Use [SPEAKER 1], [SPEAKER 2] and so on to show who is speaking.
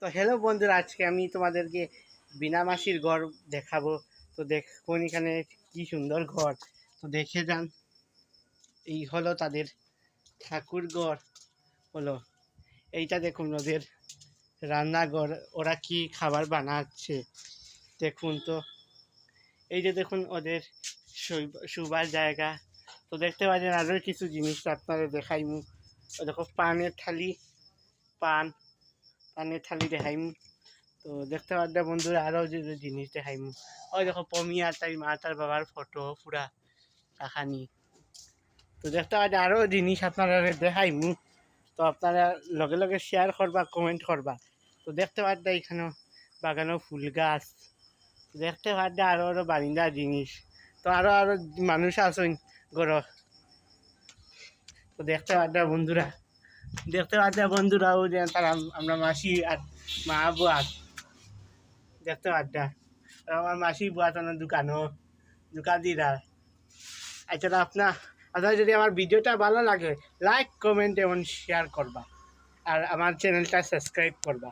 [SPEAKER 1] তো হ্যালো বন্ধুরা, আজকে আমি তোমাদেরকে বিনা মাসির ঘর দেখাবো। তো দেখুন এখানে কি সুন্দর ঘর। তো দেখে যান, এই হলো তাদের ঠাকুর ঘর হলো। এইটা দেখুন ওদের রান্নাঘর, ওরা কি খাবার বানাচ্ছে দেখুন। তো এই যে দেখুন ওদের শুবার জায়গা। তো দেখতে পাচ্ছেন আরও কিছু জিনিস আপনাদের দেখাইমু। দেখো পানের থালি, পানের থালি দেখাইমু। তো দেখতে পাচ্ছ বন্ধুরা আরও যে যে জিনিস দেখাইমু, ওই দেখো পমিয়া তাই মা তার বাবার ফটো পুরা রাখানি। তো দেখতে পাচ্ছ আরও জিনিস আপনারা দেখাইমু। তো আপনারা লগে লগে শেয়ার করবা, কমেন্ট করবা। তো দেখতে পাচ্ছ এখানেও বাগানেও ফুল গাছ। দেখতে পাচ্ছ আরও আরও বারিন্দার জিনিস। তো আরও মানুষ আছেন ঘর। তো দেখতে পাচ্ছ বন্ধুরা, ও যে তারা আমরা মাসি আর মা বুয়া দেখতে পাচ্ছ। আমার মাসি বুয়াতনের দোকান দিরা। আচ্ছা, আপনার যদি আমার ভিডিওটা ভালো লাগে, লাইক কমেন্ট এবং শেয়ার করবা, আর আমার চ্যানেলটা সাবস্ক্রাইব করবা।